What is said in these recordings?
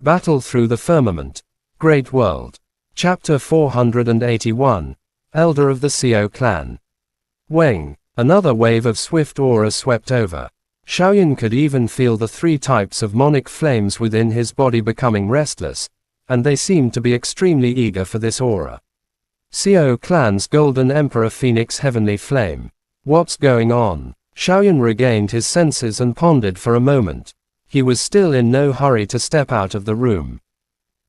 Battle through the firmament. Great world. Chapter 481. Elder of the Xiao clan. Weng. Another wave of swift aura swept over. Xiaoyan could even feel the 3 types of monic flames within his body becoming restless, and they seemed to be extremely eager for this aura. Xiao clan's Golden Emperor Phoenix Heavenly Flame. What's going on? Xiaoyan regained his senses and pondered for a moment. He was still in no hurry to step out of the room.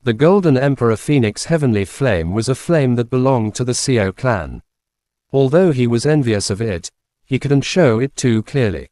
The Golden Emperor Phoenix Heavenly Flame was a flame that belonged to the Xiao clan. Although he was envious of it, he couldn't show it too clearly.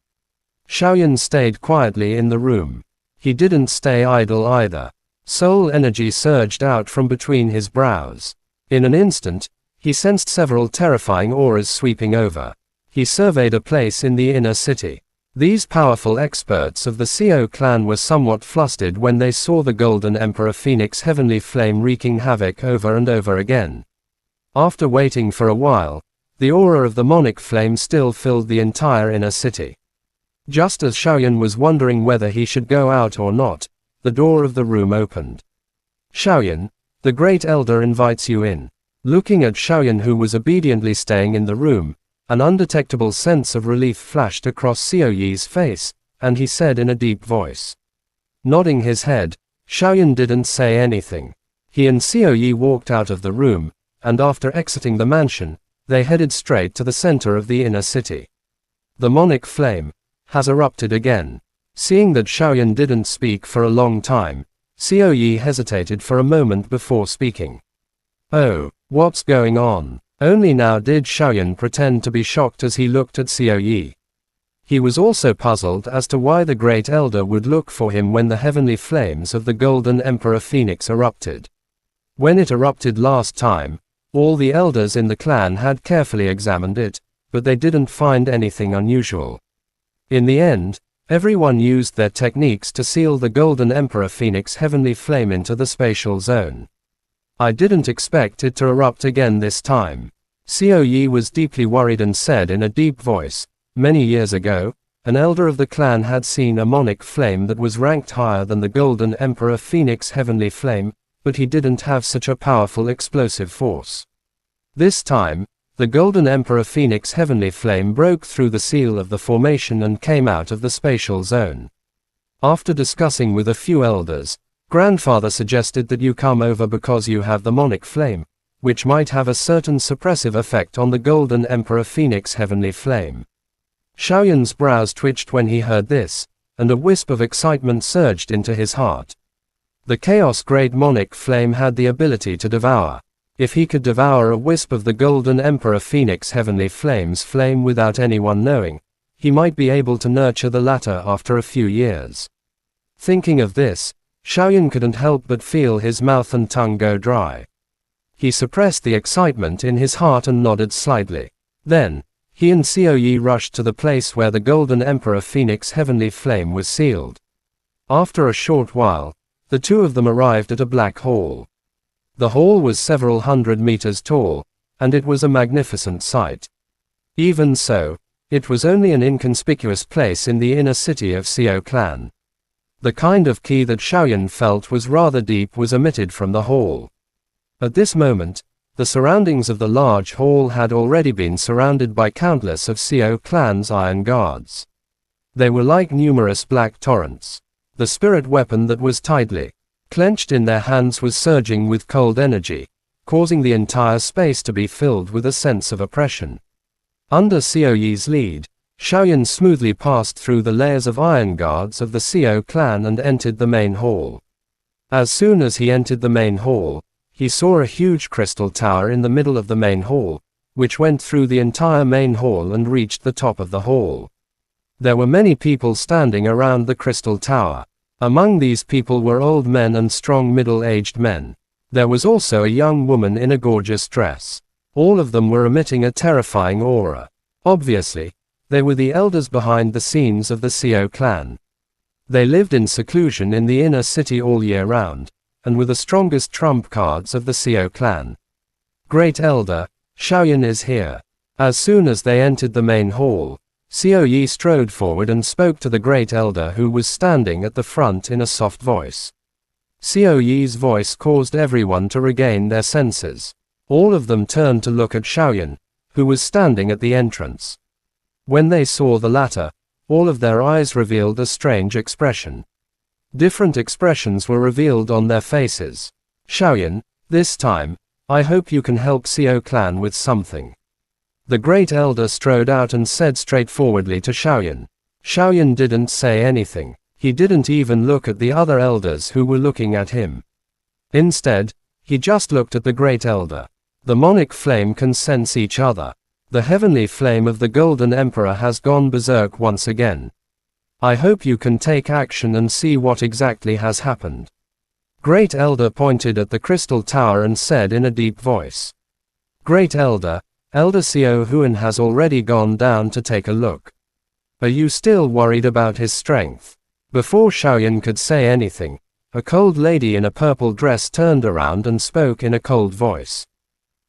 Xiaoyan stayed quietly in the room. He didn't stay idle either. Soul energy surged out from between his brows. In an instant, he sensed several terrifying auras sweeping over. He surveyed a place in the inner city. These powerful experts of the Xiao clan were somewhat flustered when they saw the Golden Emperor Phoenix Heavenly Flame wreaking havoc over and over again. After waiting for a while, the aura of the monic flame still filled the entire inner city. Just as Xiaoyan was wondering whether he should go out or not, the door of the room opened. Xiaoyan, the Great Elder invites you in. Looking at Xiaoyan, who was obediently staying in the room, an undetectable sense of relief flashed across Xiao Yi's face, and he said in a deep voice. Nodding his head, Xiaoyan didn't say anything. He and Xiao Yi walked out of the room, and after exiting the mansion, they headed straight to the center of the inner city. The monic flame has erupted again. Seeing that Xiaoyan didn't speak for a long time, Xiao Yi hesitated for a moment before speaking. Oh, what's going on? Only now did Xiaoyan pretend to be shocked as he looked at Xiao Yi. He was also puzzled as to why the Great Elder would look for him when the heavenly flames of the Golden Emperor Phoenix erupted. When it erupted last time, all the elders in the clan had carefully examined it, but they didn't find anything unusual. In the end, everyone used their techniques to seal the Golden Emperor Phoenix Heavenly Flame into the spatial zone. I didn't expect it to erupt again this time. Xiao Yi was deeply worried and said in a deep voice, many years ago, an elder of the clan had seen a monic flame that was ranked higher than the Golden Emperor Phoenix Heavenly Flame, but he didn't have such a powerful explosive force. This time, the Golden Emperor Phoenix Heavenly Flame broke through the seal of the formation and came out of the spatial zone. After discussing with a few elders, Grandfather suggested that you come over because you have the monic flame, which might have a certain suppressive effect on the Golden Emperor Phoenix Heavenly Flame. Xiaoyan's brows twitched when he heard this, and a wisp of excitement surged into his heart. The Chaos Great Monic Flame had the ability to devour. If he could devour a wisp of the Golden Emperor Phoenix Heavenly Flame's flame without anyone knowing, he might be able to nurture the latter after a few years. Thinking of this, Xiaoyan couldn't help but feel his mouth and tongue go dry. He suppressed the excitement in his heart and nodded slightly. Then, he and Xiao Yi rushed to the place where the Golden Emperor Phoenix Heavenly Flame was sealed. After a short while, the two of them arrived at a black hall. The hall was several hundred meters tall, and it was a magnificent sight. Even so, it was only an inconspicuous place in the inner city of Xiao clan. The kind of key that Xiaoyan felt was rather deep was emitted from the hall. At this moment, the surroundings of the large hall had already been surrounded by countless of Xiao clan's iron guards. They were like numerous black torrents. The spirit weapon that was tightly clenched in their hands was surging with cold energy, causing the entire space to be filled with a sense of oppression. Under Xiao Yi's lead, Xiaoyan smoothly passed through the layers of iron guards of the Xiao clan and entered the main hall. As soon as he entered the main hall, he saw a huge crystal tower in the middle of the main hall, which went through the entire main hall and reached the top of the hall. There were many people standing around the crystal tower. Among these people were old men and strong middle-aged men. There was also a young woman in a gorgeous dress. All of them were emitting a terrifying aura. Obviously, they were the elders behind the scenes of the Xiao clan. They lived in seclusion in the inner city all year round, and were the strongest trump cards of the Xiao clan. Great Elder, Xiaoyan is here. As soon as they entered the main hall, Xiao Yi strode forward and spoke to the Great Elder who was standing at the front in a soft voice. Xiao Yi's voice caused everyone to regain their senses. All of them turned to look at Xiaoyan, who was standing at the entrance. When they saw the latter, all of their eyes revealed a strange expression. Different expressions were revealed on their faces. Xiaoyan, this time, I hope you can help Xiao clan with something. The great elder strode out and said straightforwardly to Xiaoyan. Xiaoyan didn't say anything. He didn't even look at the other elders who were looking at him. Instead, he just looked at the great elder. The monic flame can sense each other. The heavenly flame of the Golden Emperor has gone berserk once again. I hope you can take action and see what exactly has happened. Great Elder pointed at the crystal tower and said in a deep voice. Great Elder, Elder Xiao Huan has already gone down to take a look. Are you still worried about his strength? Before Xiaoyan could say anything, a cold lady in a purple dress turned around and spoke in a cold voice.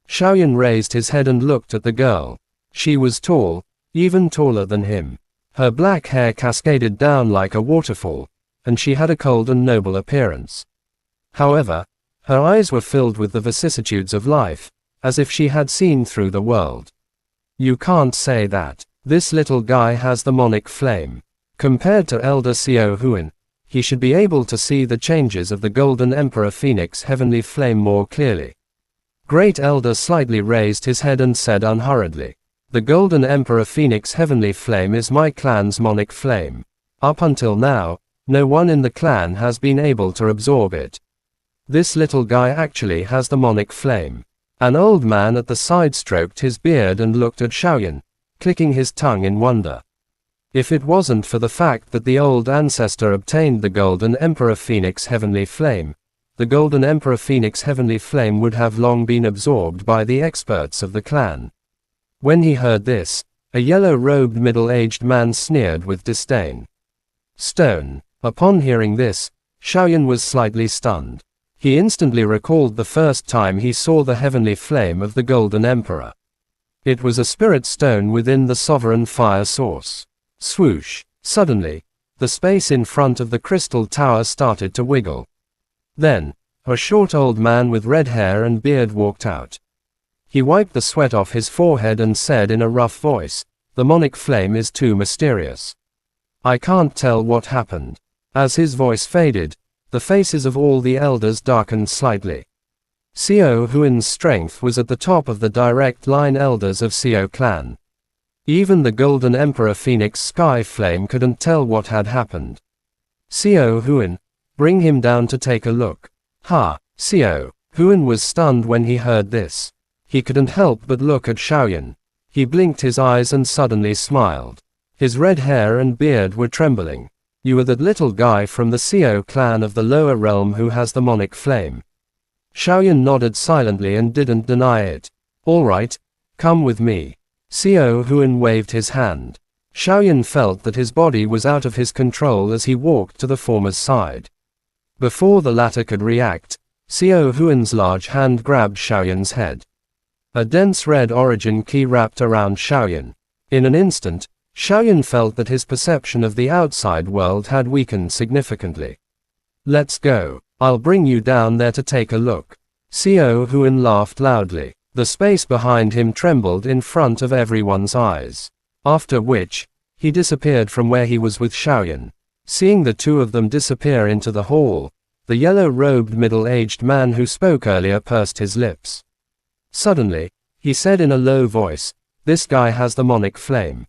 Xiaoyan raised his head and looked at the girl. She was tall, even taller than him. Her black hair cascaded down like a waterfall, and she had a cold and noble appearance. However, her eyes were filled with the vicissitudes of life, as if she had seen through the world. You can't say that. This little guy has the monic flame. Compared to Elder Xiao Huan, he should be able to see the changes of the Golden Emperor Phoenix heavenly flame more clearly. Great Elder slightly raised his head and said unhurriedly, the Golden Emperor Phoenix heavenly flame is my clan's monic flame. Up until now, no one in the clan has been able to absorb it. This little guy actually has the monic flame. An old man at the side stroked his beard and looked at Xiaoyan, clicking his tongue in wonder. If it wasn't for the fact that the old ancestor obtained the Golden Emperor Phoenix heavenly flame, the Golden Emperor Phoenix heavenly flame would have long been absorbed by the experts of the clan. When he heard this, a yellow-robed middle-aged man sneered with disdain. Stone. Upon hearing this, Xiaoyan was slightly stunned. He instantly recalled the first time he saw the heavenly flame of the Golden Emperor. It was a spirit stone within the sovereign fire source. Swoosh. Suddenly, the space in front of the crystal tower started to wiggle. Then, a short old man with red hair and beard walked out. He wiped the sweat off his forehead and said in a rough voice, the monic flame is too mysterious. I can't tell what happened. As his voice faded, the faces of all the elders darkened slightly. Xiao Huan's strength was at the top of the direct line elders of Xiao clan. Even the Golden Emperor Phoenix Sky Flame couldn't tell what had happened. Xiao Huan, bring him down to take a look. Ha! Xiao Huan was stunned when he heard this. He couldn't help but look at Xiaoyan. He blinked his eyes and suddenly smiled. His red hair and beard were trembling. You are that little guy from the Xiao clan of the lower realm who has the monic flame. Xiaoyan nodded silently and didn't deny it. All right, come with me. Xiao Huan waved his hand. Xiaoyan felt that his body was out of his control as he walked to the former's side. Before the latter could react, Xiao Huan's large hand grabbed Xiaoyan's head. A dense red origin key wrapped around Xiaoyan. In an instant, Xiaoyan felt that his perception of the outside world had weakened significantly. Let's go. I'll bring you down there to take a look. Xiao Huan laughed loudly. The space behind him trembled in front of everyone's eyes. After which, he disappeared from where he was with Xiaoyan. Seeing the two of them disappear into the hall, the yellow-robed middle-aged man who spoke earlier pursed his lips. Suddenly, he said in a low voice, this guy has the monic flame.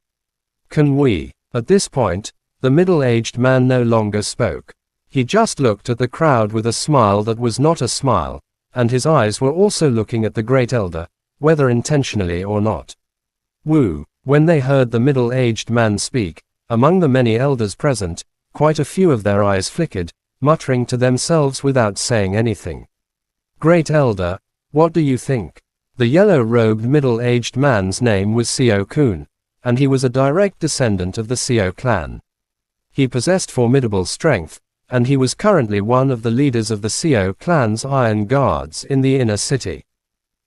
Can we? At this point, the middle-aged man no longer spoke. He just looked at the crowd with a smile that was not a smile, and his eyes were also looking at the great elder, whether intentionally or not. Woo! When they heard the middle-aged man speak, among the many elders present, quite a few of their eyes flickered, muttering to themselves without saying anything. Great elder, what do you think? The yellow-robed middle-aged man's name was Xiao Kun, and he was a direct descendant of the Xiao clan. He possessed formidable strength, and he was currently one of the leaders of the Xiao clan's Iron Guards in the inner city.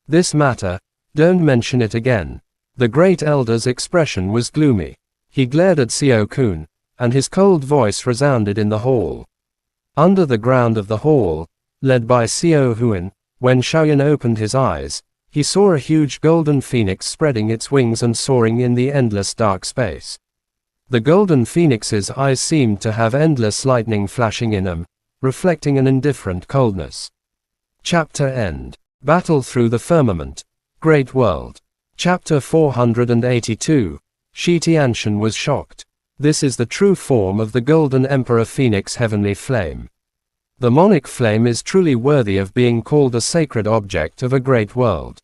This matter, don't mention it again. The great elder's expression was gloomy. He glared at Xiao Kun, and his cold voice resounded in the hall. Under the ground of the hall, led by Xiao Huan, when Xiaoyan opened his eyes, he saw a huge golden phoenix spreading its wings and soaring in the endless dark space. The golden phoenix's eyes seemed to have endless lightning flashing in them, reflecting an indifferent coldness. Chapter End. Battle Through the Firmament. Great World. Chapter 482. Shi Tianshan was shocked. This is the true form of the Golden Emperor Phoenix Heavenly Flame. The Monic Flame is truly worthy of being called a sacred object of a great world.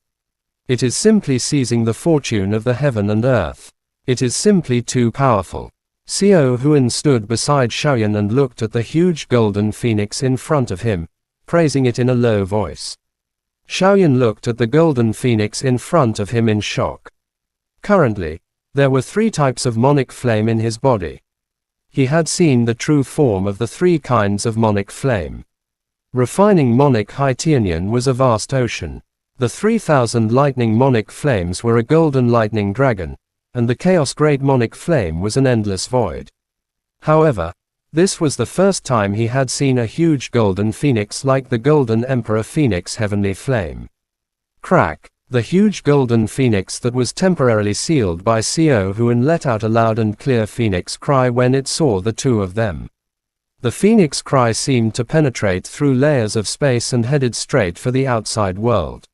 It is simply seizing the fortune of the heaven and earth. It is simply too powerful. Xiao Huan stood beside Xiaoyan and looked at the huge golden phoenix in front of him, praising it in a low voice. Xiaoyan looked at the golden phoenix in front of him in shock. Currently, there were 3 types of Monic Flame in his body. He had seen the true form of the 3 kinds of Monic Flame. Refining Monic Haitian was a vast ocean. The 3,000 lightning Monic Flames were a golden lightning dragon, and the Chaos Great Monic Flame was an endless void. However, this was the first time he had seen a huge golden phoenix like the Golden Emperor Phoenix Heavenly Flame. Crack! The huge golden phoenix that was temporarily sealed by Xiao Huan let out a loud and clear phoenix cry when it saw the 2 of them. The phoenix cry seemed to penetrate through layers of space and headed straight for the outside world.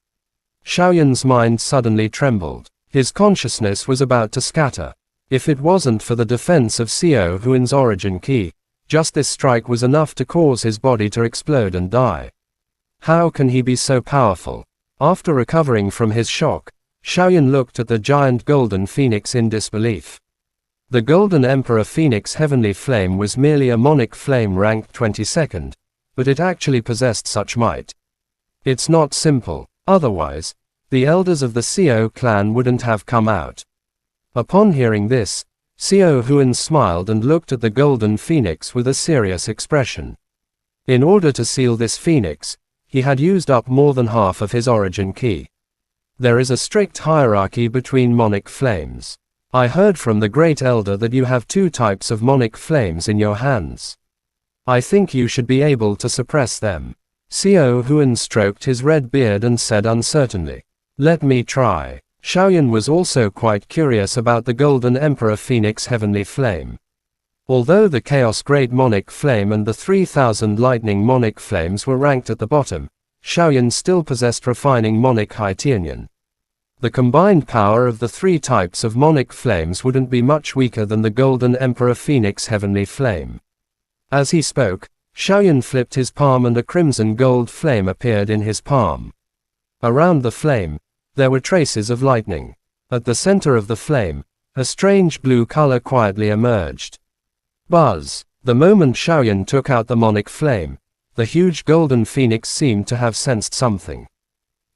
Xiaoyan's mind suddenly trembled. His consciousness was about to scatter. If it wasn't for the defense of Xiao Huan's origin key, just this strike was enough to cause his body to explode and die. How can he be so powerful? After recovering from his shock, Xiaoyan looked at the giant golden phoenix in disbelief. The Golden Emperor Phoenix Heavenly Flame was merely a Monic Flame ranked 22nd, but it actually possessed such might. It's not simple, otherwise, the elders of the Xiao clan wouldn't have come out. Upon hearing this, Xiao Huan smiled and looked at the golden phoenix with a serious expression. In order to seal this phoenix, he had used up more than half of his origin key. There is a strict hierarchy between Monic Flames. I heard from the Great Elder that you have 2 types of Monic Flames in your hands. I think you should be able to suppress them. Xiao Huan stroked his red beard and said uncertainly. Let me try. Xiaoyan was also quite curious about the Golden Emperor Phoenix Heavenly Flame. Although the Chaos Great Monic Flame and the 3,000 Lightning Monic Flames were ranked at the bottom, Xiaoyan still possessed refining Monic Haitian. The combined power of the 3 types of Monic Flames wouldn't be much weaker than the Golden Emperor Phoenix Heavenly Flame. As he spoke, Xiaoyan flipped his palm and a crimson gold flame appeared in his palm. Around the flame, there were traces of lightning. At the center of the flame, a strange blue color quietly emerged. Buzz! The moment Xiaoyan took out the Monic Flame, the huge golden phoenix seemed to have sensed something.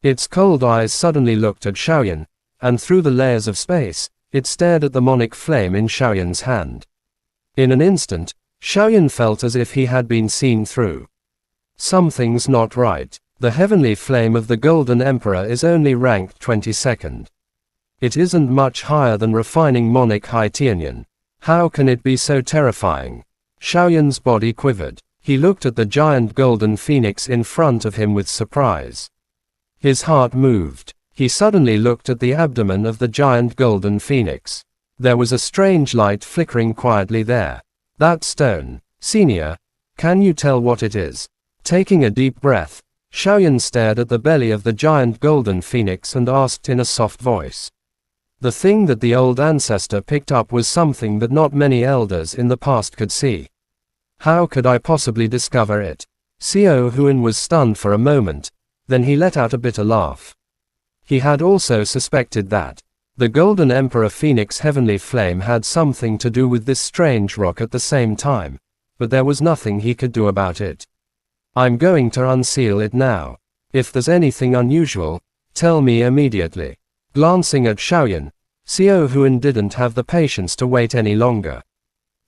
Its cold eyes suddenly looked at Xiaoyan, and through the layers of space, it stared at the Monic Flame in Xiaoyan's hand. In an instant, Xiaoyan felt as if he had been seen through. Something's not right. The heavenly flame of the Golden Emperor is only ranked 22nd. It isn't much higher than refining Monic Haitian. How can it be so terrifying? Xiaoyan's body quivered. He looked at the giant golden phoenix in front of him with surprise. His heart moved. He suddenly looked at the abdomen of the giant golden phoenix. There was a strange light flickering quietly there. That stone. Senior, can you tell what it is? Taking a deep breath, Xiaoyan stared at the belly of the giant golden phoenix and asked in a soft voice. The thing that the old ancestor picked up was something that not many elders in the past could see. How could I possibly discover it? Xiao Huan was stunned for a moment, then he let out a bitter laugh. He had also suspected that the Golden Emperor Phoenix Heavenly Flame had something to do with this strange rock at the same time, but there was nothing he could do about it. I'm going to unseal it now. If there's anything unusual, tell me immediately. Glancing at Xiaoyan, Xiao Huan didn't have the patience to wait any longer.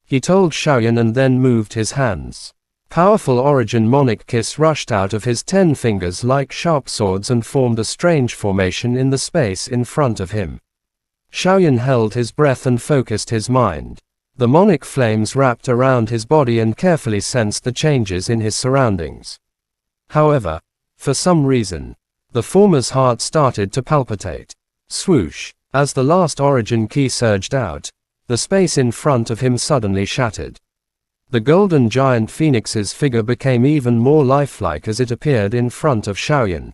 He told Xiaoyan and then moved his hands. Powerful origin Monic Kiss rushed out of his 10 fingers like sharp swords and formed a strange formation in the space in front of him. Xiaoyan held his breath and focused his mind. The monic flames wrapped around his body and carefully sensed the changes in his surroundings. However, for some reason, the former's heart started to palpitate. Swoosh! As the last origin key surged out, the space in front of him suddenly shattered. The golden giant phoenix's figure became even more lifelike as it appeared in front of Xiaoyan.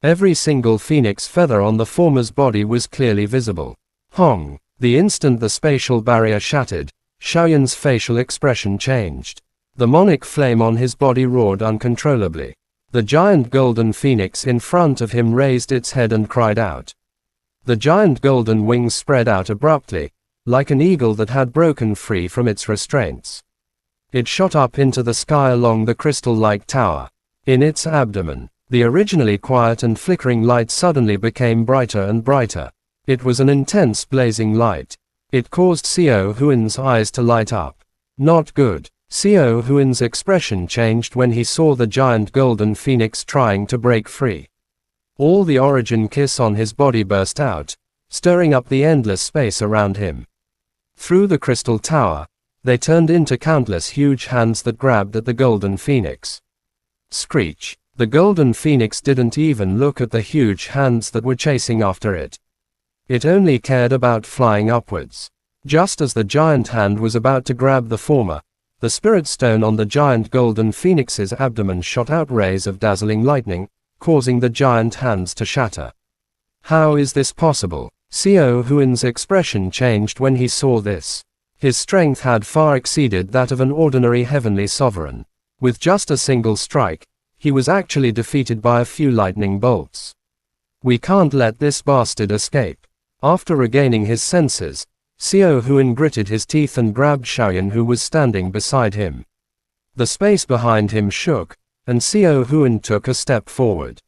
Every single phoenix feather on the former's body was clearly visible. Hong! The instant the spatial barrier shattered, Xiaoyan's facial expression changed. The monic flame on his body roared uncontrollably. The giant golden phoenix in front of him raised its head and cried out. The giant golden wings spread out abruptly, like an eagle that had broken free from its restraints. It shot up into the sky along the crystal-like tower. In its abdomen, the originally quiet and flickering light suddenly became brighter and brighter. It was an intense blazing light. It caused Xiao Huan's eyes to light up. Not good. Xiao Huan's expression changed when he saw the giant golden phoenix trying to break free. All the origin kiss on his body burst out, stirring up the endless space around him. Through the crystal tower, they turned into countless huge hands that grabbed at the golden phoenix. Screech! The golden phoenix didn't even look at the huge hands that were chasing after it. It only cared about flying upwards. Just as the giant hand was about to grab the former, the spirit stone on the giant golden phoenix's abdomen shot out rays of dazzling lightning, causing the giant hands to shatter. How is this possible? Xiao Huan's expression changed when he saw this. His strength had far exceeded that of an ordinary heavenly sovereign. With just a single strike, he was actually defeated by a few lightning bolts. We can't let this bastard escape. After regaining his senses, Xiao Huan gritted his teeth and grabbed Xiaoyan, who was standing beside him. The space behind him shook, and Xiao Huan took a step forward.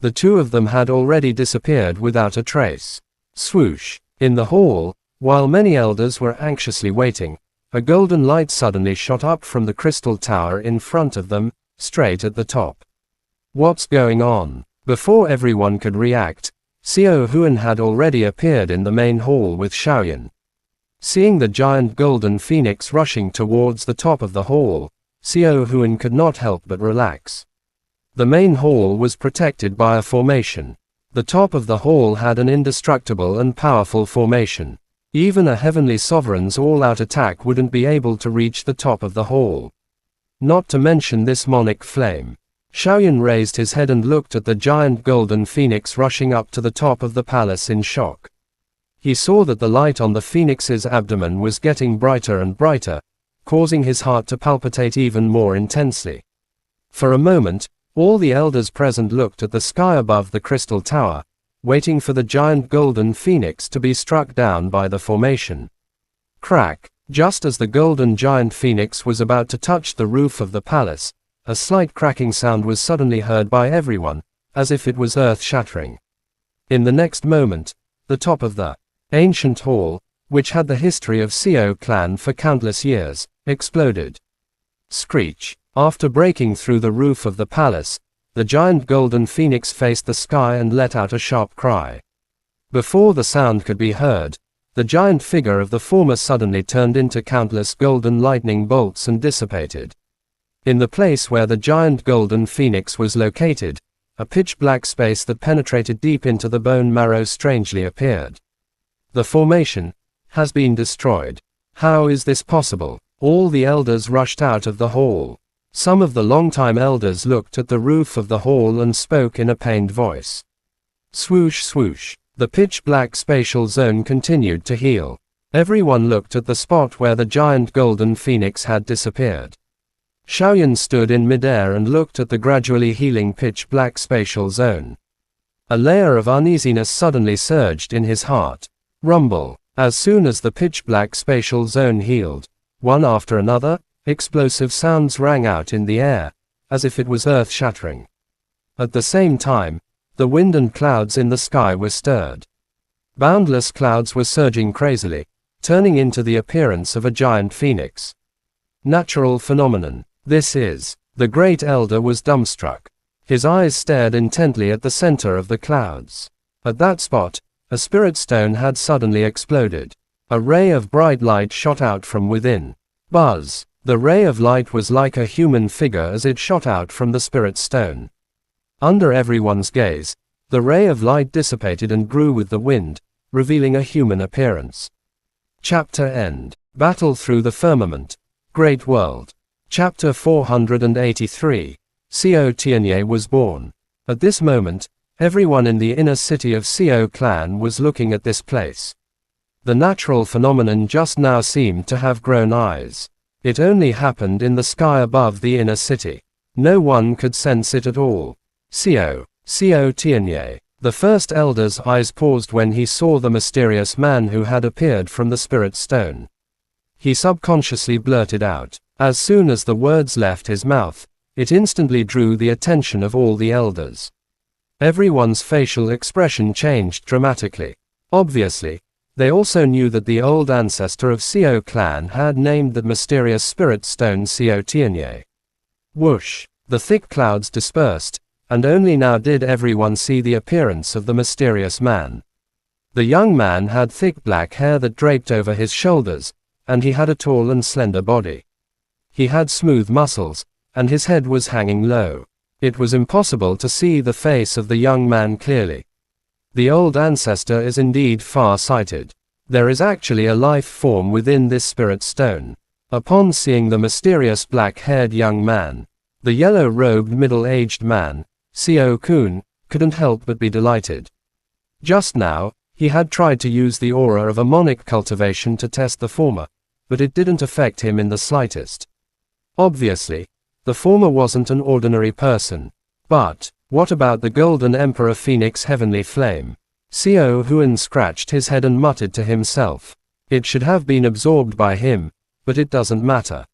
The two of them had already disappeared without a trace. Swoosh! In the hall, while many elders were anxiously waiting, a golden light suddenly shot up from the crystal tower in front of them, straight at the top. What's going on? Before everyone could react, Xiao Huan had already appeared in the main hall with Xiaoyan. Seeing the giant golden phoenix rushing towards the top of the hall, Xiao Huan could not help but relax. The main hall was protected by a formation. The top of the hall had an indestructible and powerful formation. Even a heavenly sovereign's all-out attack wouldn't be able to reach the top of the hall. Not to mention this monic flame. Xiaoyan raised his head and looked at the giant golden phoenix rushing up to the top of the palace in shock. He saw that the light on the phoenix's abdomen was getting brighter and brighter, causing his heart to palpitate even more intensely. For a moment, all the elders present looked at the sky above the crystal tower, waiting for the giant golden phoenix to be struck down by the formation. Crack! Just as the golden giant phoenix was about to touch the roof of the palace, a slight cracking sound was suddenly heard by everyone, as if it was earth-shattering. In the next moment, the top of the ancient hall, which had the history of Xiao clan for countless years, exploded. Screech! After breaking through the roof of the palace, the giant golden phoenix faced the sky and let out a sharp cry. Before the sound could be heard, the giant figure of the former suddenly turned into countless golden lightning bolts and dissipated. In the place where the giant golden phoenix was located, a pitch-black space that penetrated deep into the bone marrow strangely appeared. The formation has been destroyed. How is this possible? All the elders rushed out of the hall. Some of the longtime elders looked at the roof of the hall and spoke in a pained voice. Swoosh swoosh. The pitch-black spatial zone continued to heal. Everyone looked at the spot where the giant golden phoenix had disappeared. Xiaoyan stood in midair and looked at the gradually healing pitch-black spatial zone. A layer of uneasiness suddenly surged in his heart. Rumble. As soon as the pitch-black spatial zone healed, one after another, explosive sounds rang out in the air, as if it was earth-shattering. At the same time, the wind and clouds in the sky were stirred. Boundless clouds were surging crazily, turning into the appearance of a giant phoenix. Natural phenomenon. This is. The great elder was dumbstruck. His eyes stared intently at the center of the clouds. At that spot, a spirit stone had suddenly exploded. A ray of bright light shot out from within. Buzz! The ray of light was like a human figure as it shot out from the spirit stone. Under everyone's gaze, the ray of light dissipated and grew with the wind, revealing a human appearance. Chapter End. Battle Through the Firmament. Great World. Chapter 483. Co Tianye was born. At this moment, everyone in the inner city of Co clan was looking at this place. The natural phenomenon just now seemed to have grown eyes. It only happened in the sky above the inner city. No one could sense it at all. Co Tianye. The first elder's eyes paused when he saw the mysterious man who had appeared from the spirit stone. He subconsciously blurted out. As soon as the words left his mouth, it instantly drew the attention of all the elders. Everyone's facial expression changed dramatically. Obviously, they also knew that the old ancestor of Co clan had named the mysterious spirit stone Co Tianye. Whoosh! The thick clouds dispersed, and only now did everyone see the appearance of the mysterious man. The young man had thick black hair that draped over his shoulders, and he had a tall and slender body. He had smooth muscles, and his head was hanging low. It was impossible to see the face of the young man clearly. The old ancestor is indeed far-sighted. There is actually a life form within this spirit stone. Upon seeing the mysterious black-haired young man, the yellow-robed middle-aged man, Co Kun, couldn't help but be delighted. Just now, he had tried to use the aura of ammonic cultivation to test the former, but it didn't affect him in the slightest. Obviously, the former wasn't an ordinary person. But what about the Golden Emperor Phoenix Heavenly Flame? Co Huan scratched his head and muttered to himself. It should have been absorbed by him, but it doesn't matter.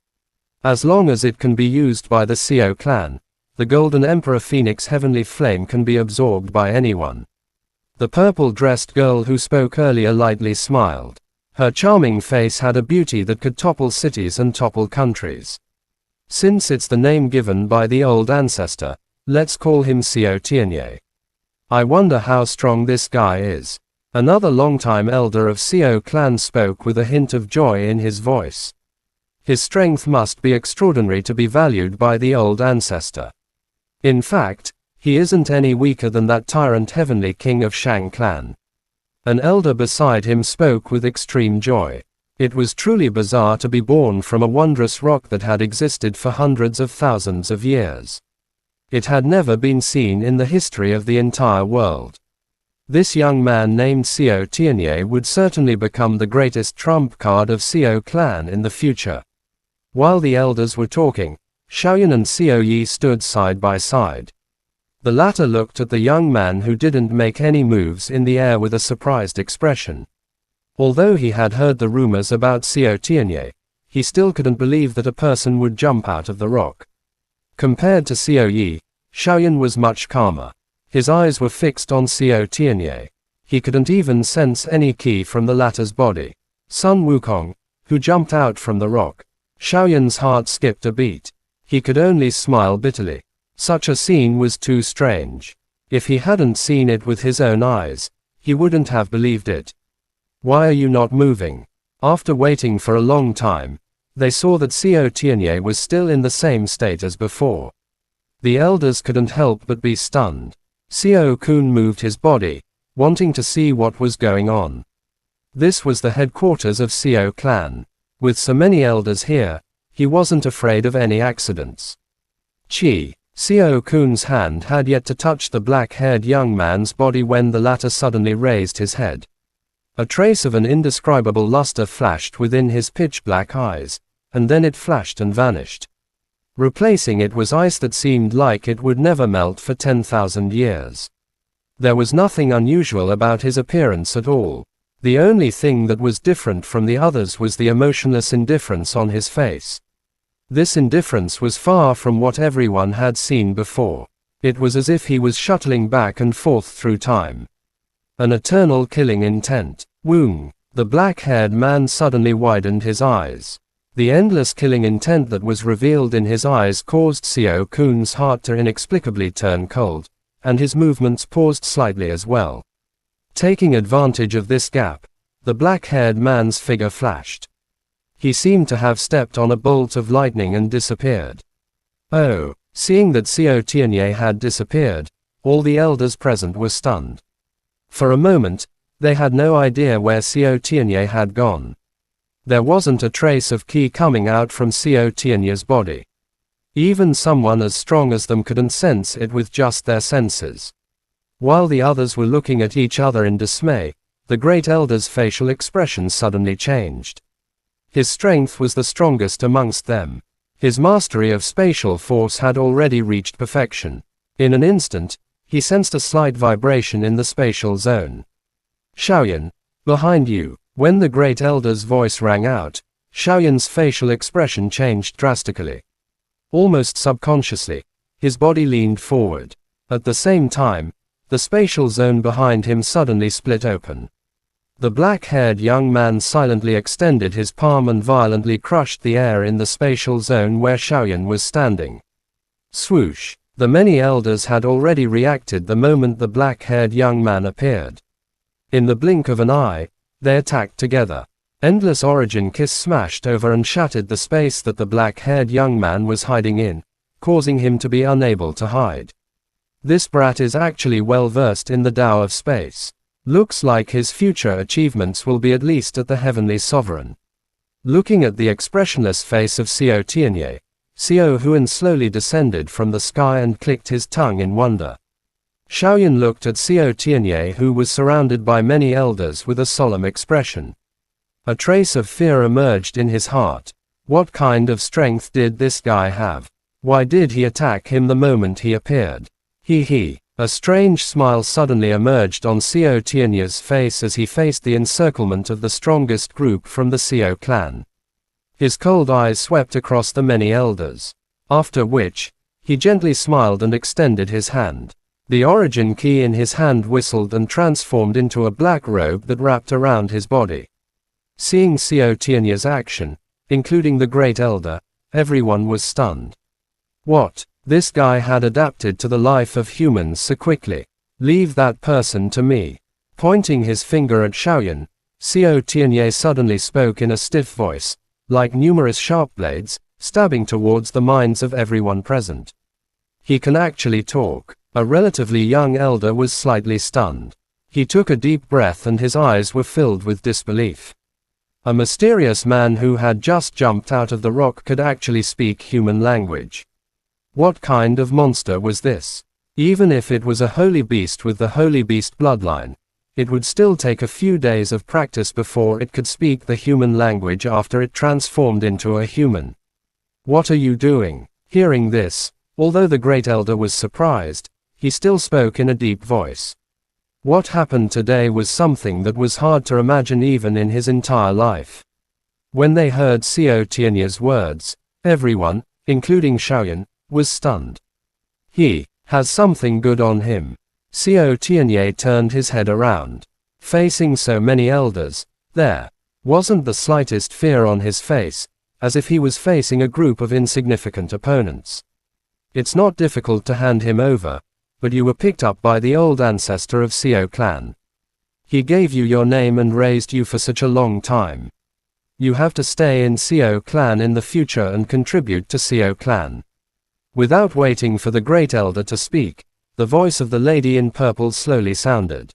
As long as it can be used by the Co clan, the Golden Emperor Phoenix Heavenly Flame can be absorbed by anyone. The purple-dressed girl who spoke earlier lightly smiled. Her charming face had a beauty that could topple cities and topple countries. Since it's the name given by the old ancestor, let's call him Co Tianye. I wonder how strong this guy is. Another longtime elder of Co clan spoke with a hint of joy in his voice. His strength must be extraordinary to be valued by the old ancestor. In fact, he isn't any weaker than that tyrant heavenly king of Shang clan. An elder beside him spoke with extreme joy. It was truly bizarre to be born from a wondrous rock that had existed for hundreds of thousands of years. It had never been seen in the history of the entire world. This young man named Co Tianye would certainly become the greatest trump card of Co clan in the future. While the elders were talking, Xiaoyan and Co Yi stood side by side. The latter looked at the young man who didn't make any moves in the air with a surprised expression. Although he had heard the rumors about Co Tianye, he still couldn't believe that a person would jump out of the rock. Compared to Co Yi, Xiaoyan was much calmer. His eyes were fixed on Co Tianye. He couldn't even sense any ki from the latter's body. Sun Wukong, who jumped out from the rock. Xiaoyan's heart skipped a beat. He could only smile bitterly. Such a scene was too strange. If he hadn't seen it with his own eyes, he wouldn't have believed it. Why are you not moving? After waiting for a long time, they saw that Co Tianye was still in the same state as before. The elders couldn't help but be stunned. Co Kun moved his body, wanting to see what was going on. This was the headquarters of Co clan. With so many elders here, he wasn't afraid of any accidents. Co Kun's hand had yet to touch the black-haired young man's body when the latter suddenly raised his head. A trace of an indescribable luster flashed within his pitch-black eyes, and then it flashed and vanished. Replacing it was ice that seemed like it would never melt for 10,000 years. There was nothing unusual about his appearance at all. The only thing that was different from the others was the emotionless indifference on his face. This indifference was far from what everyone had seen before. It was as if he was shuttling back and forth through time. An eternal killing intent. Woong. The black-haired man suddenly widened his eyes. The endless killing intent that was revealed in his eyes caused Co Kun's heart to inexplicably turn cold, and his movements paused slightly as well. Taking advantage of this gap, the black-haired man's figure flashed. He seemed to have stepped on a bolt of lightning and disappeared. Oh, seeing that Xiao Tianye had disappeared, all the elders present were stunned. For a moment, they had no idea where Xiao Tianye had gone. There wasn't a trace of qi coming out from Xiao Tianye's body. Even someone as strong as them couldn't sense it with just their senses. While the others were looking at each other in dismay, the great elder's facial expression suddenly changed. His strength was the strongest amongst them. His mastery of spatial force had already reached perfection. In an instant, he sensed a slight vibration in the spatial zone. Xiaoyan, behind you. When the great elder's voice rang out, Xiaoyan's facial expression changed drastically. Almost subconsciously, his body leaned forward. At the same time, the spatial zone behind him suddenly split open. The black-haired young man silently extended his palm and violently crushed the air in the spatial zone where Xiaoyan was standing. Swoosh! The many elders had already reacted the moment the black-haired young man appeared. In the blink of an eye, they attacked together. Endless origin kiss smashed over and shattered the space that the black-haired young man was hiding in, causing him to be unable to hide. This brat is actually well versed in the Tao of space. Looks like his future achievements will be at least at the heavenly sovereign. Looking at the expressionless face of Xiao Tianye, Xiao Huan slowly descended from the sky and clicked his tongue in wonder. Xiaoyan looked at Xiao Tianye, who was surrounded by many elders, with a solemn expression. A trace of fear emerged in his heart. What kind of strength did this guy have? Why did he attack him the moment he appeared? He. A strange smile suddenly emerged on Xiao Tianye's face as he faced the encirclement of the strongest group from the Xiao clan. His cold eyes swept across the many elders. After which, he gently smiled and extended his hand. The origin key in his hand whistled and transformed into a black robe that wrapped around his body. Seeing Xiao Tianye's action, including the great elder, everyone was stunned. What? This guy had adapted to the life of humans so quickly. Leave that person to me. Pointing his finger at Xiaoyan, Xiao Tianye suddenly spoke in a stiff voice, like numerous sharp blades, stabbing towards the minds of everyone present. He can actually talk. A relatively young elder was slightly stunned. He took a deep breath and his eyes were filled with disbelief. A mysterious man who had just jumped out of the rock could actually speak human language. What kind of monster was this? Even if it was a holy beast with the holy beast bloodline, it would still take a few days of practice before it could speak the human language after it transformed into a human. What are you doing? Hearing this, although the great elder was surprised, he still spoke in a deep voice. What happened today was something that was hard to imagine even in his entire life. When they heard Xiao Tianye's words, everyone, including Xiaoyan, was stunned. He has something good on him. Xiao Tianye turned his head around. Facing so many elders, there wasn't the slightest fear on his face, as if he was facing a group of insignificant opponents. It's not difficult to hand him over, but you were picked up by the old ancestor of Xiao clan. He gave you your name and raised you for such a long time. You have to stay in Xiao clan in the future and contribute to Xiao clan. Without waiting for the great elder to speak, the voice of the lady in purple slowly sounded.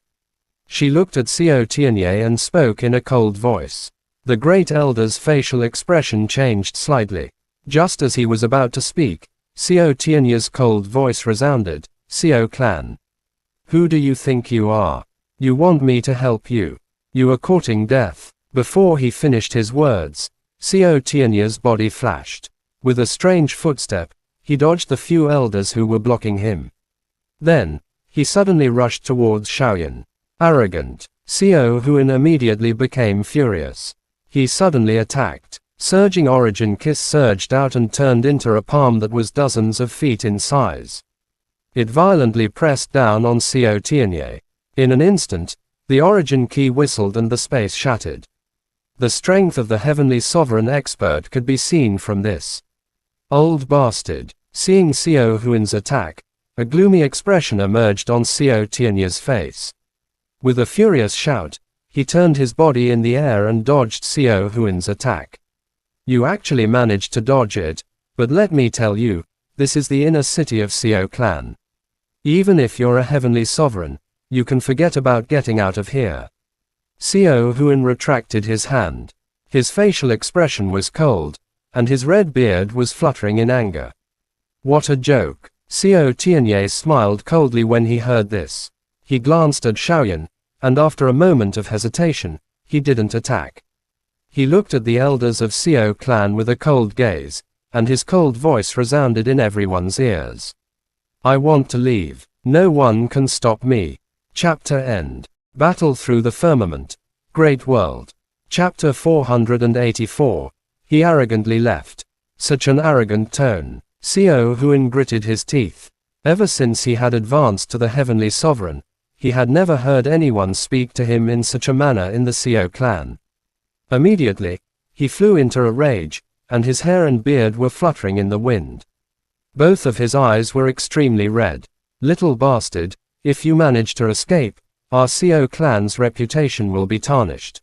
She looked at Xiao Tianye and spoke in a cold voice. The great elder's facial expression changed slightly. Just as he was about to speak, Xiao Tianye's cold voice resounded. Xiao clan. Who do you think you are? You want me to help you? You are courting death. Before he finished his words, Xiao Tianye's body flashed. With a strange footstep, he dodged the few elders who were blocking him. Then, he suddenly rushed towards Xiaoyan. Arrogant. Xiao Huan immediately became furious. He suddenly attacked. Surging origin kiss surged out and turned into a palm that was dozens of feet in size. It violently pressed down on Xiao Tianye. In an instant, the origin key whistled and the space shattered. The strength of the heavenly sovereign expert could be seen from this. Old bastard. Seeing Xiao Huan's attack, a gloomy expression emerged on Xiao Tianye's face. With a furious shout, He turned his body in the air and dodged Xiao Huan's attack. You actually managed to dodge it, but let me tell you, this is the inner city of Xiao clan. Even if you're a heavenly sovereign, you can forget about getting out of here. Xiao Huan retracted his hand. His facial expression was cold, and his red beard was fluttering in anger. What a joke. Xiao Tianye smiled coldly when he heard this. He glanced at Xiaoyan, and after a moment of hesitation, he didn't attack. He looked at the elders of Xiao clan with a cold gaze, and his cold voice resounded in everyone's ears. I want to leave. No one can stop me. Chapter end. Battle through the firmament. Great world. Chapter 484. He arrogantly left. Such an arrogant tone. Xiao Huan gritted his teeth. Ever since he had advanced to the heavenly sovereign, he had never heard anyone speak to him in such a manner in the Xiao clan. Immediately, he flew into a rage, and his hair and beard were fluttering in the wind. Both of his eyes were extremely red. Little bastard, if you manage to escape, our Xiao clan's reputation will be tarnished.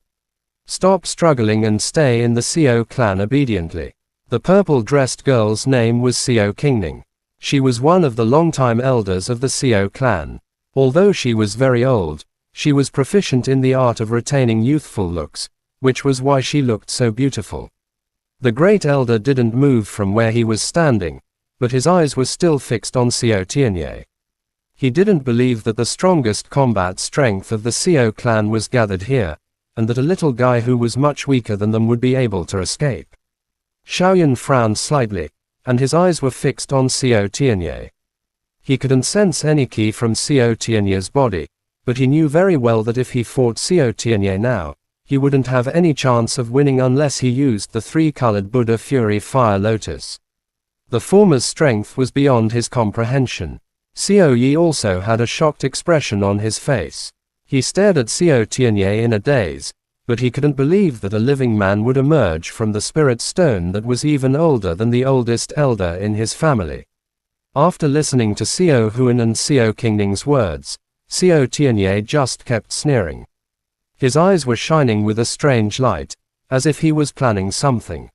Stop struggling and stay in the Xiao clan obediently. The purple-dressed girl's name was Xiao Qingning. She was one of the longtime elders of the Xiao clan. Although she was very old, she was proficient in the art of retaining youthful looks, which was why she looked so beautiful. The great elder didn't move from where he was standing, but his eyes were still fixed on Xiao Tianye. He didn't believe that the strongest combat strength of the Xiao clan was gathered here, and that a little guy who was much weaker than them would be able to escape. Xiaoyan frowned slightly, and his eyes were fixed on Xiao Tianye. He couldn't sense any ki from Xiao Tianye's body, but he knew very well that if he fought Xiao Tianye now, he wouldn't have any chance of winning unless he used the three-colored Buddha Fury Fire Lotus. The former's strength was beyond his comprehension. Xiao Yi also had a shocked expression on his face. He stared at Xiao Tianye in a daze, but he couldn't believe that a living man would emerge from the spirit stone that was even older than the oldest elder in his family. After listening to Xiao Huan and Xiao Qingning's words, Xiao Tianye just kept sneering. His eyes were shining with a strange light, as if he was planning something.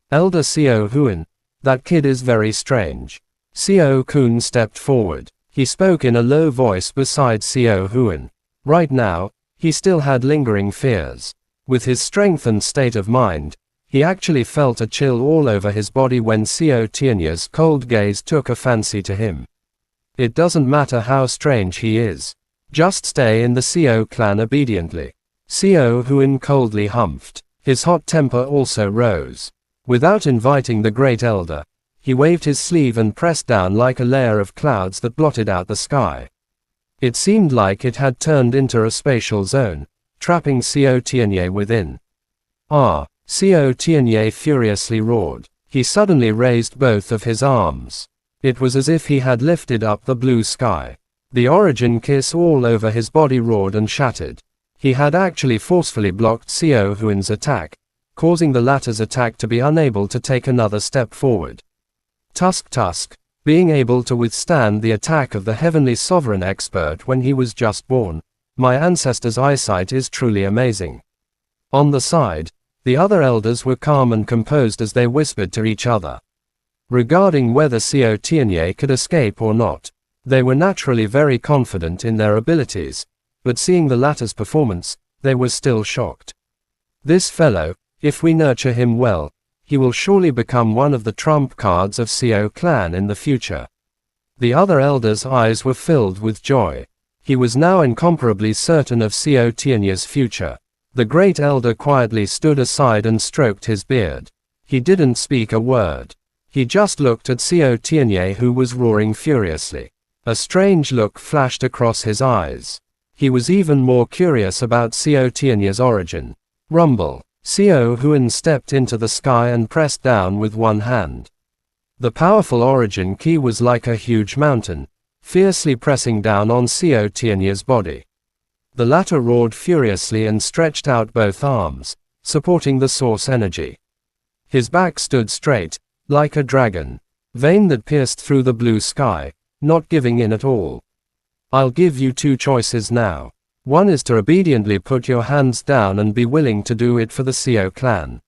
Elder Xiao Huan, that kid is very strange. Xiao Kun stepped forward. He spoke in a low voice beside Xiao Huan. Right now, he still had lingering fears. With his strength and state of mind, he actually felt a chill all over his body when Xiao Tianye's cold gaze took a fancy to him. It doesn't matter how strange he is. Just stay in the Xiao clan obediently. Xiao Huan coldly humphed. His hot temper also rose. Without inviting the great elder, he waved his sleeve and pressed down like a layer of clouds that blotted out the sky. It seemed like it had turned into a spatial zone, trapping Xiao Tianye within. Ah! Xiao Tianye furiously roared. He suddenly raised both of his arms. It was as if he had lifted up the blue sky. The origin kiss all over his body roared and shattered. He had actually forcefully blocked Xiao Huan's attack, causing the latter's attack to be unable to take another step forward. Tusk, being able to withstand the attack of the heavenly sovereign expert when he was just born, my ancestor's eyesight is truly amazing. On the side, the other elders were calm and composed as they whispered to each other. Regarding whether Xiao Tianye could escape or not, they were naturally very confident in their abilities, but seeing the latter's performance, they were still shocked. This fellow, if we nurture him well, he will surely become one of the trump cards of Xiao clan in the future. The other elders' eyes were filled with joy. He was now incomparably certain of Xiao Tianye's future. The great elder quietly stood aside and stroked his beard. He didn't speak a word. He just looked at Xiao Tianye, who was roaring furiously. A strange look flashed across his eyes. He was even more curious about Xiao Tianye's origin. Rumble. Xiao Huan stepped into the sky and pressed down with one hand. The powerful origin key was like a huge mountain, fiercely pressing down on Xiao Tianye's body. The latter roared furiously and stretched out both arms, supporting the source energy. His back stood straight, like a dragon, vein that pierced through the blue sky, not giving in at all. I'll give you two choices now. One is to obediently put your hands down and be willing to do it for the Seo clan.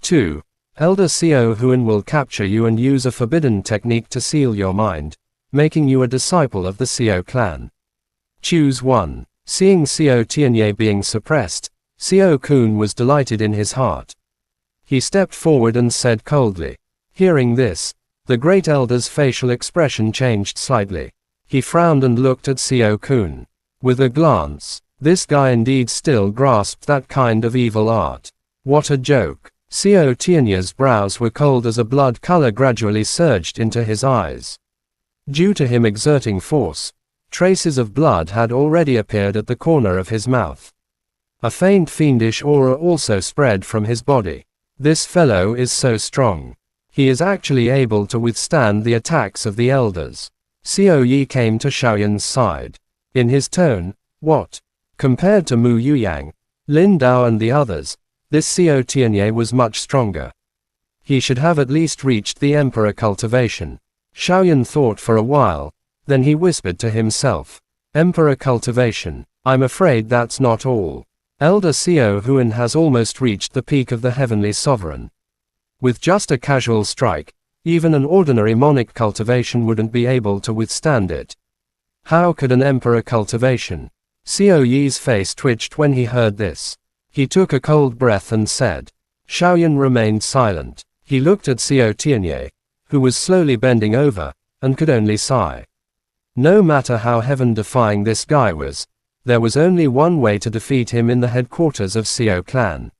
2. Elder Seo Huan will capture you and use a forbidden technique to seal your mind, making you a disciple of the Seo clan. Choose one. Seeing Seo Tianye being suppressed, Seo Kun was delighted in his heart. He stepped forward and said coldly. Hearing this, the great elder's facial expression changed slightly. He frowned and looked at Seo Kun. With a glance, this guy indeed still grasped that kind of evil art. What a joke. Seo Tianye's brows were cold as a blood color gradually surged into his eyes. Due to him exerting force, traces of blood had already appeared at the corner of his mouth. A faint fiendish aura also spread from his body. This fellow is so strong. He is actually able to withstand the attacks of the elders. Seo Yi came to Xiaoyan's side. In his tone, what? Compared to Mu Yuyang, Lin Dao and the others, this Seo Tianye was much stronger. He should have at least reached the Emperor cultivation. Xiaoyan thought for a while, then he whispered to himself. Emperor cultivation. I'm afraid that's not all. Elder Seo Huan has almost reached the peak of the heavenly sovereign. With just a casual strike, even an ordinary monic cultivation wouldn't be able to withstand it. How could an emperor cultivation? Seo Yi's face twitched when he heard this. He took a cold breath and said. Xiaoyan remained silent. He looked at Seo Tianye, who was slowly bending over, and could only sigh. No matter how heaven-defying this guy was, there was only one way to defeat him in the headquarters of Seo clan.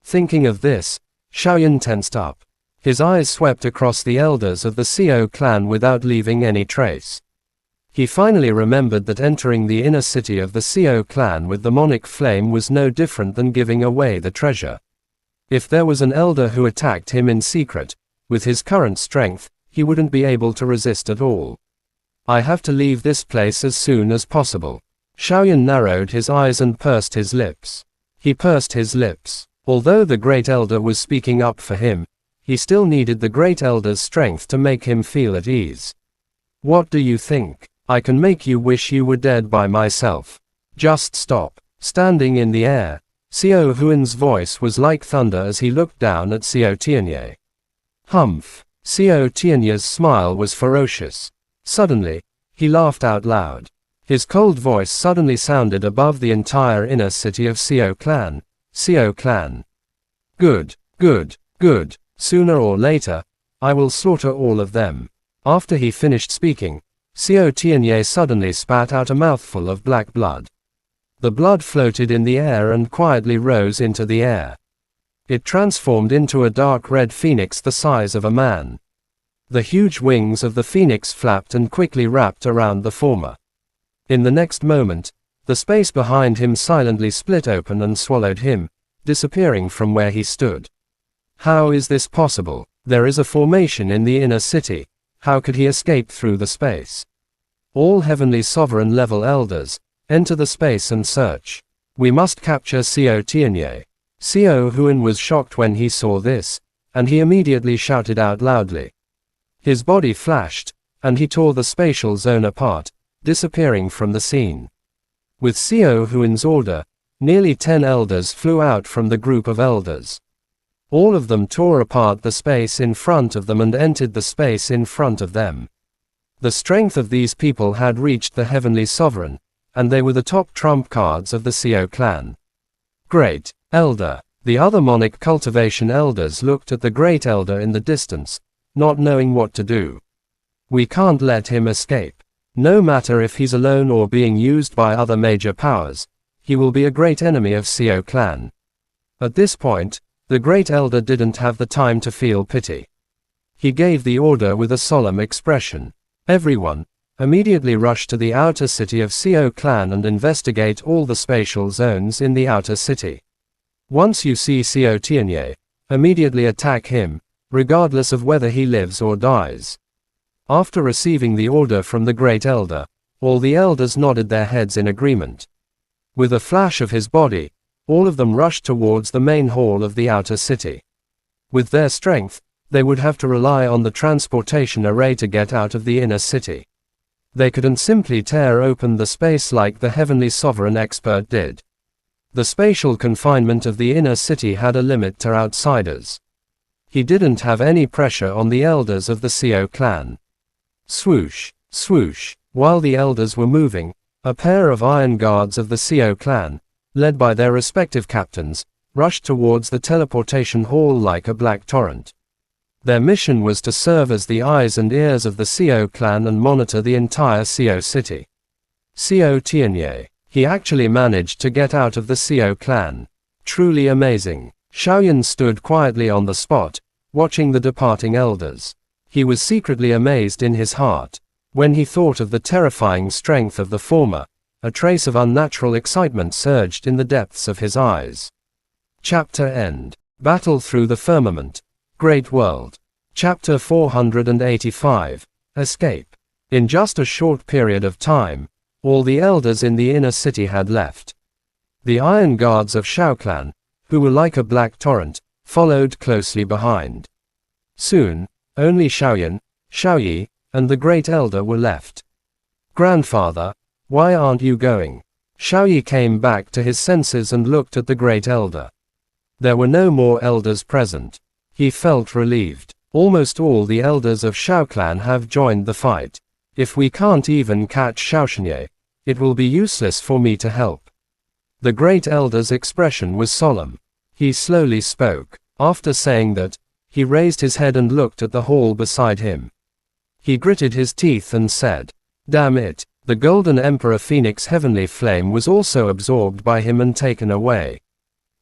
Thinking of this, Xiaoyan tensed up. His eyes swept across the elders of the Seo clan without leaving any trace. He finally remembered that entering the inner city of the Seo clan with the monic flame was no different than giving away the treasure. If there was an elder who attacked him in secret, with his current strength, he wouldn't be able to resist at all. I have to leave this place as soon as possible. Xiaoyan narrowed his eyes and pursed his lips. He pursed his lips. Although the Great Elder was speaking up for him, he still needed the Great Elder's strength to make him feel at ease. What do you think? I can make you wish you were dead by myself. Just stop. Standing in the air, Seo Huan's voice was like thunder as he looked down at Seo Tianye. Humph. Seo Tianye's smile was ferocious. Suddenly, he laughed out loud. His cold voice suddenly sounded above the entire inner city of Seo clan. Seo clan. Good, good, good. Sooner or later, I will slaughter all of them. After he finished speaking, Seo Tianye suddenly spat out a mouthful of black blood. The blood floated in the air and quietly rose into the air. It transformed into a dark red phoenix the size of a man. The huge wings of the phoenix flapped and quickly wrapped around the former. In the next moment, the space behind him silently split open and swallowed him, disappearing from where he stood. How is this possible? There is a formation in the inner city. How could he escape through the space? All heavenly sovereign level elders, enter the space and search. We must capture Seo Tianye. Seo Huan was shocked when he saw this, and he immediately shouted out loudly. His body flashed, and he tore the spatial zone apart, disappearing from the scene. With Seo Huan's order, nearly 10 elders flew out from the group of elders. All of them tore apart the space in front of them and entered the space in front of them. The strength of these people had reached the heavenly sovereign, and they were the top trump cards of the Seo clan. Great Elder. The other monic cultivation elders looked at the Great Elder in the distance, not knowing what to do. We can't let him escape. No matter if he's alone or being used by other major powers, he will be a great enemy of Seo clan. At this point, the Great Elder didn't have the time to feel pity. He gave the order with a solemn expression. Everyone, immediately rush to the outer city of Seo clan and investigate all the spatial zones in the outer city. Once you see Seo Tianye, immediately attack him, regardless of whether he lives or dies. After receiving the order from the Great Elder, all the elders nodded their heads in agreement. With a flash of his body, all of them rushed towards the main hall of the outer city. With their strength, they would have to rely on the transportation array to get out of the inner city. They couldn't simply tear open the space like the heavenly sovereign expert did. The spatial confinement of the inner city had a limit to outsiders. He didn't have any pressure on the elders of the CO clan. Swoosh, swoosh, while the elders were moving, a pair of iron guards of the CO clan, led by their respective captains, rushed towards the teleportation hall like a black torrent. Their mission was to serve as the eyes and ears of the CO clan and monitor the entire CO city. CO Tianye. He actually managed to get out of the CO clan. Truly amazing. Xiaoyan stood quietly on the spot, watching the departing elders. He was secretly amazed in his heart. When he thought of the terrifying strength of the former, a trace of unnatural excitement surged in the depths of his eyes. Chapter End. Battle Through the Firmament. Great World. Chapter 485. Escape. In just a short period of time, all the elders in the inner city had left. The iron guards of Shao Clan, who were like a black torrent, followed closely behind. Soon, only Xiaoyan, Xiaoyi, and the great elder were left. Grandfather, why aren't you going? Xiaoyi came back to his senses and looked at the great elder. There were no more elders present. He felt relieved. Almost all the elders of Shao Clan have joined the fight. If we can't even catch Xiaoxinye, it will be useless for me to help. The great elder's expression was solemn. He slowly spoke. After saying that, he raised his head and looked at the hall beside him. He gritted his teeth and said, "Damn it." The Golden Emperor Phoenix Heavenly Flame was also absorbed by him and taken away.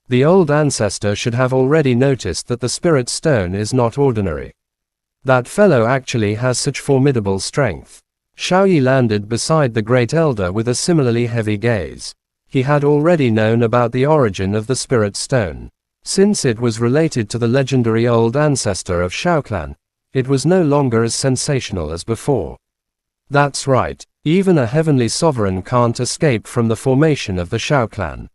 The old ancestor should have already noticed that the Spirit Stone is not ordinary. That fellow actually has such formidable strength. Xiaoyi landed beside the Great Elder with a similarly heavy gaze. He had already known about the origin of the Spirit Stone. Since it was related to the legendary old ancestor of Shao Clan, it was no longer as sensational as before. That's right, even a heavenly sovereign can't escape from the formation of the Shao Clan.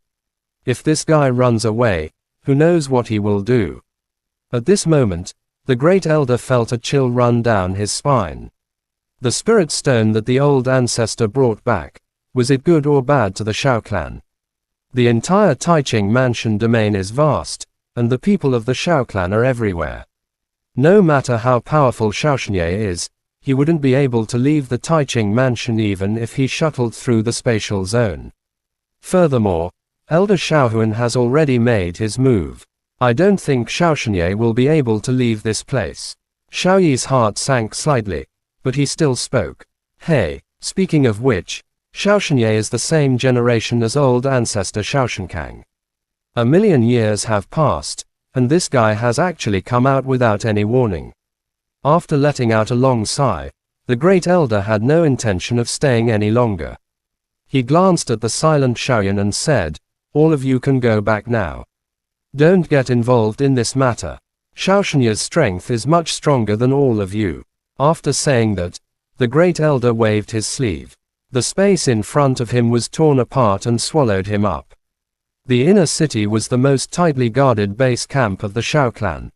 If this guy runs away, who knows what he will do? At this moment, the Great Elder felt a chill run down his spine. The Spirit Stone that the old ancestor brought back, was it good or bad to the Shao Clan? The entire Taiching Mansion domain is vast, and the people of the Shao Clan are everywhere. No matter how powerful Xiaoxinye is, he wouldn't be able to leave the Taiching Mansion even if he shuttled through the spatial zone. Furthermore, Elder Xiaohuan has already made his move. I don't think Xiaoxinye will be able to leave this place. Xiaoyi's heart sank slightly, but he still spoke. Hey, speaking of which, Xiaoxinye is the same generation as old ancestor Xiaoshenkang. 1,000,000 years have passed, and this guy has actually come out without any warning. After letting out a long sigh, the Great Elder had no intention of staying any longer. He glanced at the silent Xiaoyan and said, "All of you can go back now. Don't get involved in this matter. Xiaoxinye's strength is much stronger than all of you." After saying that, the Great Elder waved his sleeve. The space in front of him was torn apart and swallowed him up. The inner city was the most tightly guarded base camp of the Shao Clan.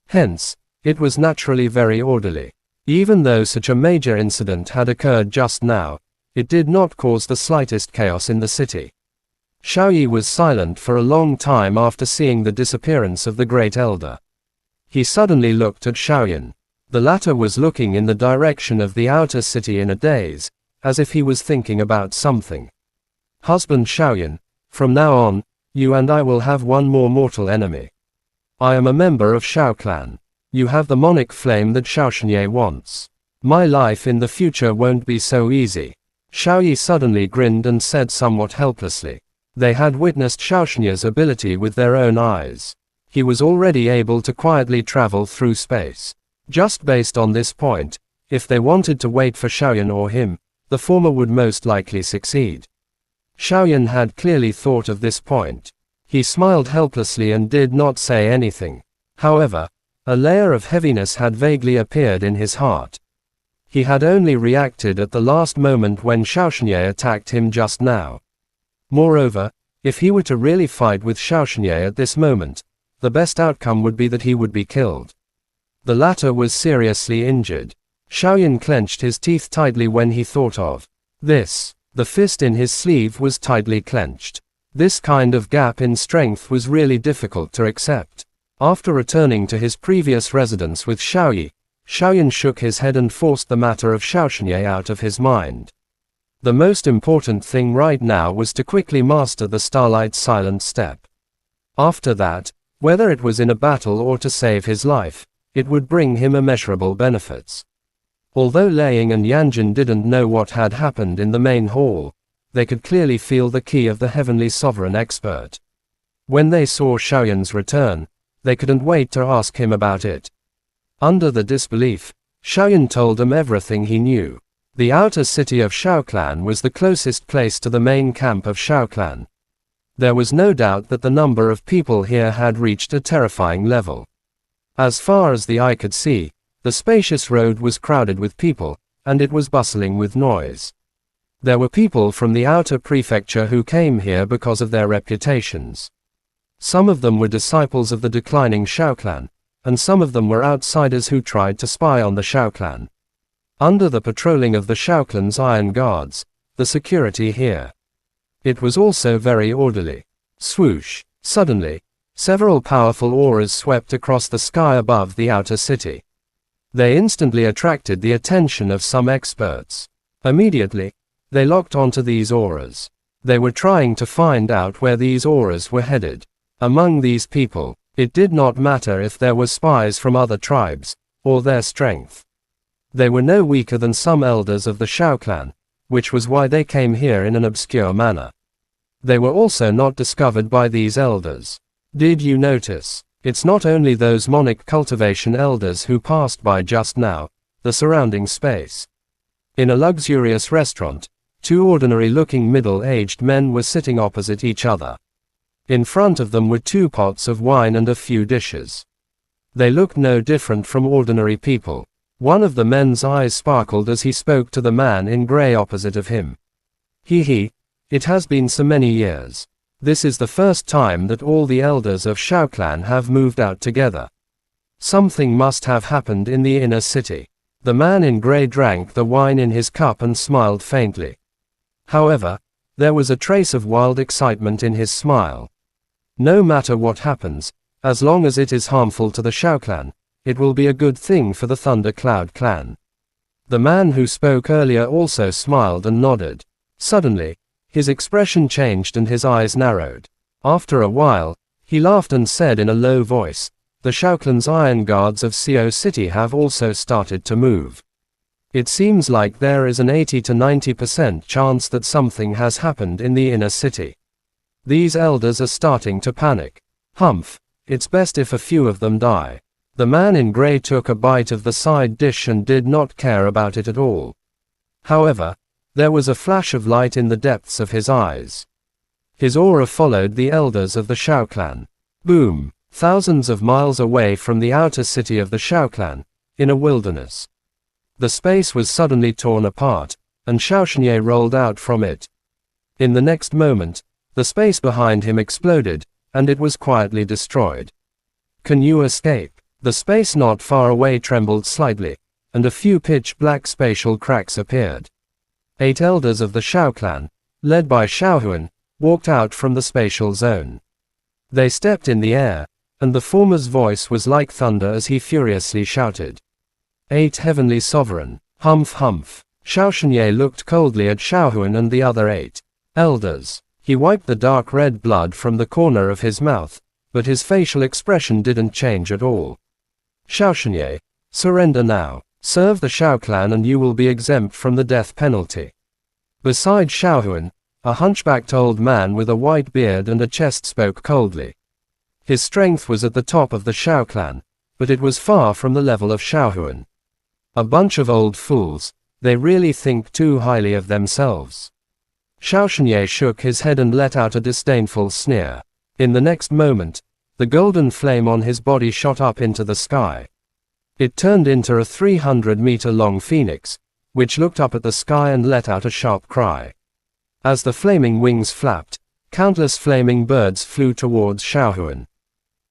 Hence, it was naturally very orderly. Even though such a major incident had occurred just now, it did not cause the slightest chaos in the city. Xiaoyi was silent for a long time after seeing the disappearance of the Great Elder. He suddenly looked at Xiaoyan. The latter was looking in the direction of the outer city in a daze, as if he was thinking about something. "Husband Xiaoyan, from now on, you and I will have one more mortal enemy. I am a member of Shao Clan. You have the monic flame that Xiaoxinye wants. My life in the future won't be so easy." Xiaoyi suddenly grinned and said somewhat helplessly. They had witnessed Xiaoxinye's ability with their own eyes. He was already able to quietly travel through space. Just based on this point, if they wanted to wait for Xiaoyan or him, the former would most likely succeed. Xiaoyan had clearly thought of this point. He smiled helplessly and did not say anything. However, a layer of heaviness had vaguely appeared in his heart. He had only reacted at the last moment when Xiaoxinye attacked him just now. Moreover, if he were to really fight with Xiaoxinye at this moment, the best outcome would be that he would be killed. The latter was seriously injured. Xiaoyan clenched his teeth tightly when he thought of this. The fist in his sleeve was tightly clenched. This kind of gap in strength was really difficult to accept. After returning to his previous residence with Xiaoyi, Xiaoyan shook his head and forced the matter of Xiaoshenye out of his mind. The most important thing right now was to quickly master the Starlight Silent Step. After that, whether it was in a battle or to save his life, it would bring him immeasurable benefits. Although Liang and Yanjin didn't know what had happened in the main hall, they could clearly feel the key of the Heavenly Sovereign Expert. When they saw Xiaoyan's return, they couldn't wait to ask him about it. Under the disbelief, Xiaoyan told them everything he knew. The outer city of Xiaoclan was the closest place to the main camp of Xiaoclan. There was no doubt that the number of people here had reached a terrifying level. As far as the eye could see, the spacious road was crowded with people, and it was bustling with noise. There were people from the outer prefecture who came here because of their reputations. Some of them were disciples of the declining Xiaoclan, and some of them were outsiders who tried to spy on the Xiaoclan. Under the patrolling of the Xiaoclan's iron guards, the security here. It was also very orderly. Swoosh! Suddenly, several powerful auras swept across the sky above the outer city. They instantly attracted the attention of some experts. Immediately, they locked onto these auras. They were trying to find out where these auras were headed. Among these people, it did not matter if there were spies from other tribes, or their strength. They were no weaker than some elders of the Xiaoclan, which was why they came here in an obscure manner. They were also not discovered by these elders. Did you notice? It's not only those Monic cultivation elders who passed by just now, the surrounding space. In a luxurious restaurant, two ordinary-looking middle-aged men were sitting opposite each other. In front of them were 2 pots of wine and a few dishes. They looked no different from ordinary people. One of the men's eyes sparkled as he spoke to the man in grey opposite of him. He, it has been so many years. This is the first time that all the elders of Xiaoclan have moved out together. Something must have happened in the inner city. The man in grey drank the wine in his cup and smiled faintly. However, there was a trace of wild excitement in his smile. No matter what happens, as long as it is harmful to the Xiaoclan, it will be a good thing for the Thunder Cloud clan. The man who spoke earlier also smiled and nodded. Suddenly, his expression changed and his eyes narrowed. After a while, he laughed and said in a low voice, "The Xiaoclan's iron guards of Xiao City have also started to move. It seems like there is an 80 to 90% chance that something has happened in the inner city. These elders are starting to panic. Humph, it's best if a few of them die." The man in grey took a bite of the side dish and did not care about it at all. However, there was a flash of light in the depths of his eyes. His aura followed the elders of the Xiaoclan. Boom! Thousands of miles away from the outer city of the Xiaoclan, in a wilderness. The space was suddenly torn apart, and Xiaoshenye rolled out from it. In the next moment, the space behind him exploded, and it was quietly destroyed. Can you escape? The space not far away trembled slightly, and a few pitch-black spatial cracks appeared. 8 elders of the Xiaoclan, led by Xiaohuan, walked out from the spatial zone. They stepped in the air, and the former's voice was like thunder as he furiously shouted. 8 Heavenly Sovereign, humph humph. Xiaoshenye looked coldly at Xiaohuan and the other 8 elders. He wiped the dark red blood from the corner of his mouth, but his facial expression didn't change at all. Xiaoshenye, surrender now. Serve the Xiaoclan and you will be exempt from the death penalty. Beside Xiaohuan, a hunchbacked old man with a white beard and a chest spoke coldly. His strength was at the top of the Xiaoclan, but it was far from the level of Xiaohuan. A bunch of old fools, they really think too highly of themselves. Xiaoshenye shook his head and let out a disdainful sneer. In the next moment, the golden flame on his body shot up into the sky. It turned into a 300-meter-long phoenix, which looked up at the sky and let out a sharp cry. As the flaming wings flapped, countless flaming birds flew towards Xiaohuan.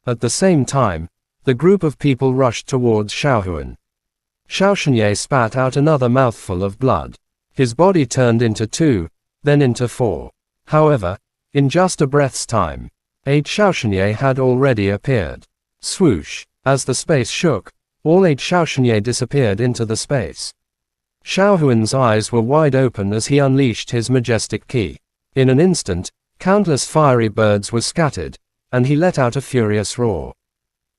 At the same time, the group of people rushed towards Xiaohuan. Xiao Shunye spat out another mouthful of blood. His body turned into 2, then into 4. However, in just a breath's time, 8 Xiao Shunye had already appeared. Swoosh! As the space shook, all 8 Xiao Shunye disappeared into the space. Xiaohuan's eyes were wide open as he unleashed his majestic ki. In an instant, countless fiery birds were scattered, and he let out a furious roar.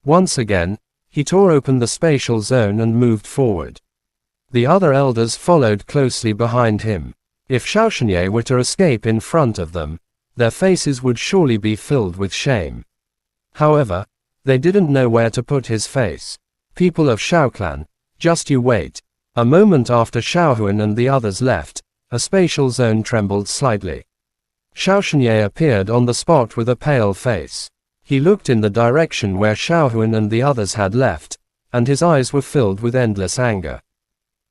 Once again, he tore open the spatial zone and moved forward. The other elders followed closely behind him. If Xiao Shunye were to escape in front of them, their faces would surely be filled with shame. However, they didn't know where to put his face. People of Xiao Clan, just you wait. A moment after Xiaohuan and the others left, a spatial zone trembled slightly. Xiao Shunye appeared on the spot with a pale face. He looked in the direction where Xiaohuan and the others had left, and his eyes were filled with endless anger.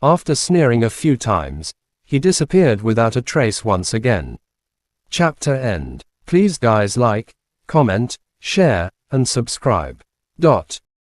After sneering a few times, he disappeared without a trace once again. Chapter end. Please guys like, comment, share, and subscribe.